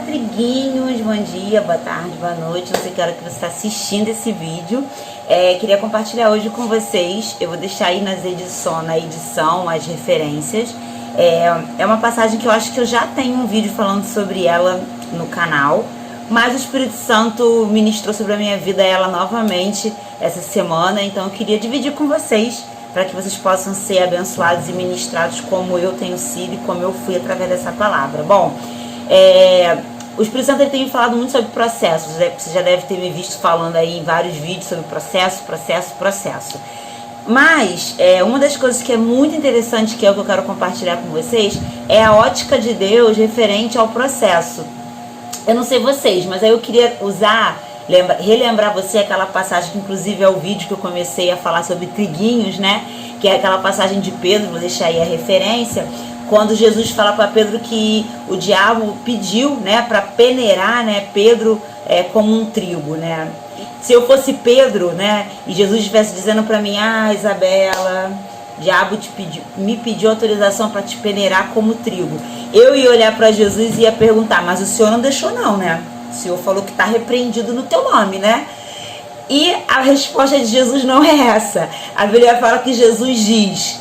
Triguinhos, bom dia, boa tarde, boa noite, não sei que hora que você está assistindo esse vídeo. Queria compartilhar hoje com vocês, eu vou deixar aí na edição as referências. É uma passagem que eu acho que eu já tenho um vídeo falando sobre ela no canal, mas o Espírito Santo ministrou sobre a minha vida ela novamente essa semana, então eu queria dividir com vocês, para que vocês possam ser abençoados e ministrados como eu tenho sido e como eu fui através dessa palavra. Bom, o Espírito Santo ele tem falado muito sobre processos, você já deve ter me visto falando aí em vários vídeos sobre processo. Mas uma das coisas que é muito interessante, que é o que eu quero compartilhar com vocês, é a ótica de Deus referente ao processo. Eu não sei vocês, mas aí eu queria relembrar você aquela passagem que inclusive é o vídeo que eu comecei a falar sobre triguinhos, né? Que é aquela passagem de Pedro, vou deixar aí a referência, quando Jesus fala para Pedro que o diabo pediu, né, para peneirar, né, Pedro como um trigo, né? Se eu fosse Pedro, né, e Jesus estivesse dizendo para mim, Isabela, o diabo me pediu autorização para te peneirar como trigo, eu ia olhar para Jesus e ia perguntar, mas o Senhor não deixou não, né? O Senhor falou que está repreendido no teu nome, né? E a resposta de Jesus não é essa. A Bíblia fala que Jesus diz,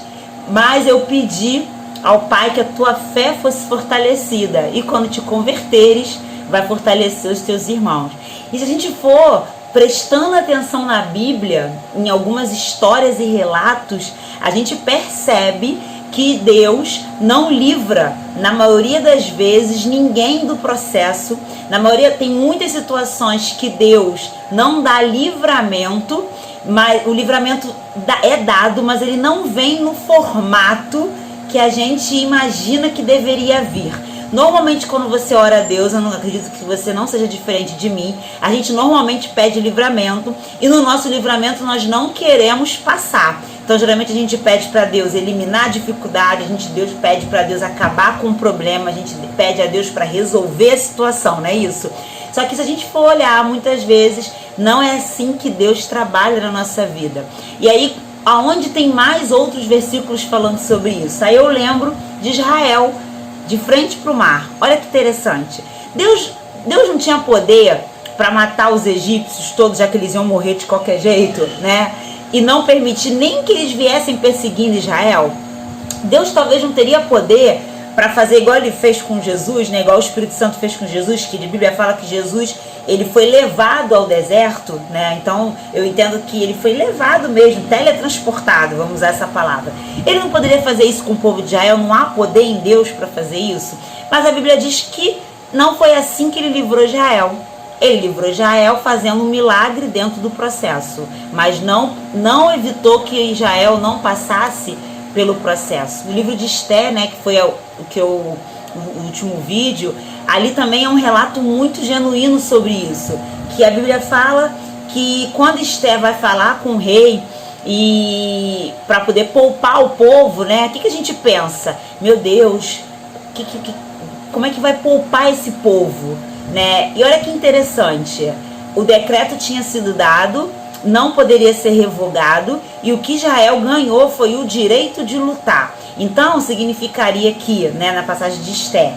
mas eu pedi ao Pai que a tua fé fosse fortalecida, e quando te converteres, vai fortalecer os teus irmãos. E se a gente for prestando atenção na Bíblia, em algumas histórias e relatos, a gente percebe que Deus não livra, na maioria das vezes, ninguém do processo. Na maioria, tem muitas situações que Deus não dá livramento, mas o livramento é dado, mas ele não vem no formato que a gente imagina que deveria vir. Normalmente, quando você ora a Deus, eu não acredito que você não seja diferente de mim, a gente normalmente pede livramento, e no nosso livramento nós não queremos passar. Então, geralmente a gente pede para Deus eliminar a dificuldade, Deus pede para Deus acabar com o problema, a gente pede a Deus para resolver a situação, não é isso? Só que se a gente for olhar, muitas vezes, não é assim que Deus trabalha na nossa vida. E aí, aonde tem mais outros versículos falando sobre isso? Aí eu lembro de Israel, de frente para o mar. Olha que interessante. Deus não tinha poder para matar os egípcios todos, já que eles iam morrer de qualquer jeito, né? E não permitir nem que eles viessem perseguindo Israel. Deus talvez não teria poder para fazer igual ele fez com Jesus, né? Igual o Espírito Santo fez com Jesus, que a Bíblia fala que Jesus ele foi levado ao deserto, né? Então eu entendo que ele foi levado mesmo, teletransportado, vamos usar essa palavra. Ele não poderia fazer isso com o povo de Israel, não há poder em Deus para fazer isso. Mas a Bíblia diz que não foi assim que ele livrou Israel. Ele livrou Israel fazendo um milagre dentro do processo, mas não evitou que Israel não passasse pelo processo. O livro de Esther, né, que foi o último vídeo, ali também é um relato muito genuíno sobre isso, que a Bíblia fala que quando Esther vai falar com o rei e para poder poupar o povo, né, o que a gente pensa? Meu Deus, como é que vai poupar esse povo? Né? E olha que interessante, o decreto tinha sido dado, não poderia ser revogado, e o que Israel ganhou foi o direito de lutar. Então significaria que, né, na passagem de Esther,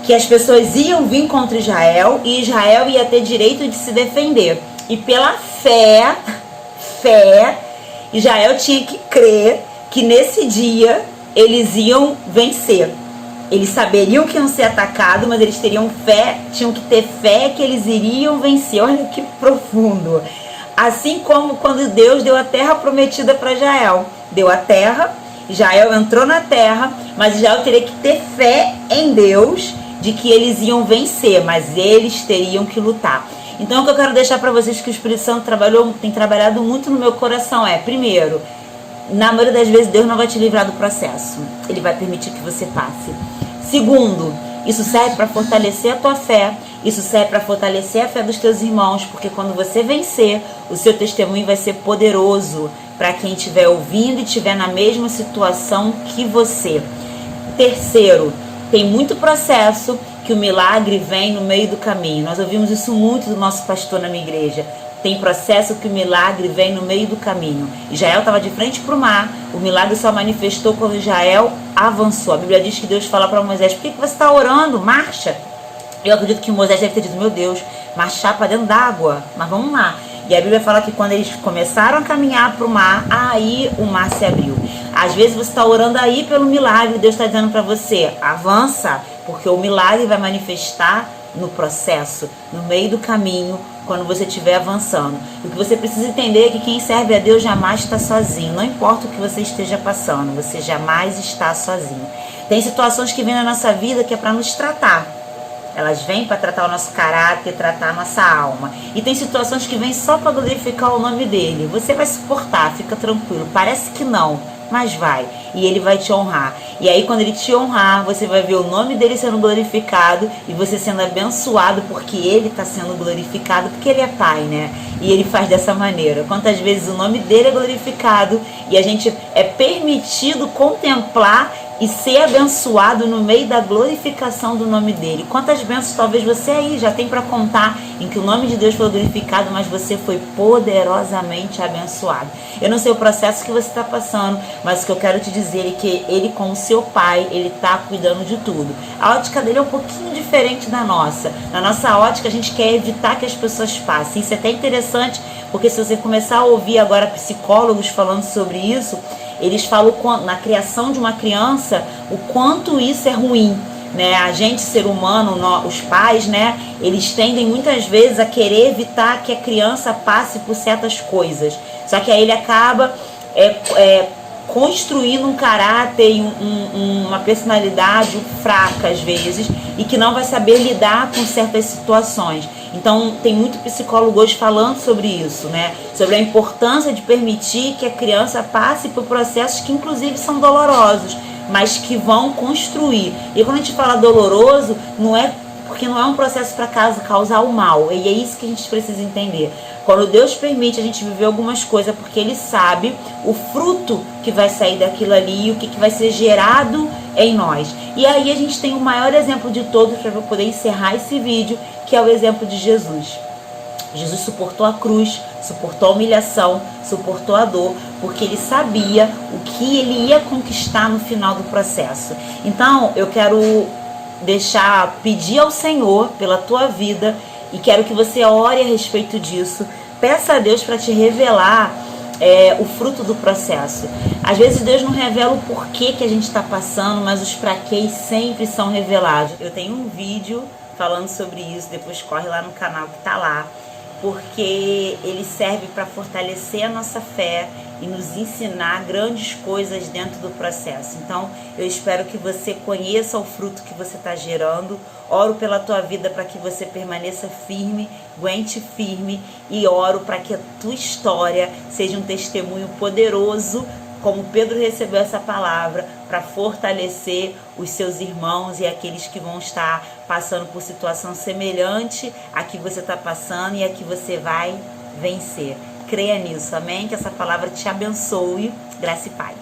que as pessoas iam vir contra Israel e Israel ia ter direito de se defender. E pela fé, Israel tinha que crer que nesse dia eles iam vencer. Eles saberiam que iam ser atacados, mas eles tinham que ter fé que eles iriam vencer. Olha que profundo. Assim como quando Deus deu a terra prometida para Israel. Deu a terra, Israel entrou na terra, mas Israel teria que ter fé em Deus de que eles iam vencer, mas eles teriam que lutar. Então o que eu quero deixar para vocês, que o Espírito Santo tem trabalhado muito no meu coração, primeiro, na maioria das vezes Deus não vai te livrar do processo, Ele vai permitir que você passe. Segundo, isso serve para fortalecer a tua fé, isso serve para fortalecer a fé dos teus irmãos, porque quando você vencer, o seu testemunho vai ser poderoso para quem estiver ouvindo e estiver na mesma situação que você. Terceiro, tem muito processo que o milagre vem no meio do caminho. Nós ouvimos isso muito do nosso pastor na minha igreja. Tem processo que o milagre vem no meio do caminho. Israel estava de frente para o mar, o milagre só manifestou quando Israel avançou. A Bíblia diz que Deus fala para Moisés, por que você está orando? Marcha. Eu acredito que Moisés deve ter dito, meu Deus, marchar para dentro d'água, mas vamos lá. E a Bíblia fala que quando eles começaram a caminhar para o mar, aí o mar se abriu. Às vezes você está orando aí pelo milagre, Deus está dizendo para você, avança, porque o milagre vai manifestar no processo, no meio do caminho, quando você estiver avançando. O que você precisa entender é que quem serve a Deus jamais está sozinho. Não importa o que você esteja passando, você jamais está sozinho. Tem situações que vêm na nossa vida que é para nos tratar. Elas vêm para tratar o nosso caráter, tratar a nossa alma. E tem situações que vêm só para glorificar o nome dele. Você vai suportar, fica tranquilo. Parece que não, mas vai. E ele vai te honrar. E aí quando ele te honrar, você vai ver o nome dele sendo glorificado e você sendo abençoado porque ele está sendo glorificado, porque ele é pai, né? E ele faz dessa maneira. Quantas vezes o nome dele é glorificado e a gente é permitido contemplar e ser abençoado no meio da glorificação do nome dele. Quantas bênçãos talvez você aí já tem para contar em que o nome de Deus foi glorificado, mas você foi poderosamente abençoado. Eu não sei o processo que você está passando, mas o que eu quero te dizer é que ele, como seu pai, ele está cuidando de tudo. A ótica dele é um pouquinho diferente da nossa. Na nossa ótica, a gente quer evitar que as pessoas passem. Isso é até interessante, porque se você começar a ouvir agora psicólogos falando sobre isso, eles falam na criação de uma criança o quanto isso é ruim, né? A gente, ser humano, os pais, né? Eles tendem muitas vezes a querer evitar que a criança passe por certas coisas. Só que aí ele acaba construindo um caráter e uma personalidade fraca às vezes e que não vai saber lidar com certas situações. Então tem muito psicólogo hoje falando sobre isso, né? Sobre a importância de permitir que a criança passe por processos que inclusive são dolorosos, mas que vão construir. E quando a gente fala doloroso, não é porque não é um processo para causar o mal. E é isso que a gente precisa entender. Quando Deus permite a gente viver algumas coisas, porque Ele sabe o fruto que vai sair daquilo ali e o que vai ser gerado em nós. E aí a gente tem o maior exemplo de todos para poder encerrar esse vídeo, que é o exemplo de Jesus. Jesus suportou a cruz, suportou a humilhação, suportou a dor, porque ele sabia o que ele ia conquistar no final do processo. Então eu quero pedir ao Senhor pela tua vida e quero que você ore a respeito disso. Peça a Deus para te revelar o fruto do processo. Às vezes Deus não revela o porquê que a gente está passando, mas os praquês sempre são revelados. Eu tenho um vídeo falando sobre isso, depois corre lá no canal que está lá, porque ele serve para fortalecer a nossa fé e nos ensinar grandes coisas dentro do processo. Então, eu espero que você conheça o fruto que você está gerando. Oro pela tua vida para que você permaneça firme, aguente firme, e oro para que a tua história seja um testemunho poderoso, como Pedro recebeu essa palavra, para fortalecer os seus irmãos e aqueles que vão estar passando por situação semelhante a que você está passando e a que você vai vencer. Creia nisso, amém? Que essa palavra te abençoe. Graça e paz.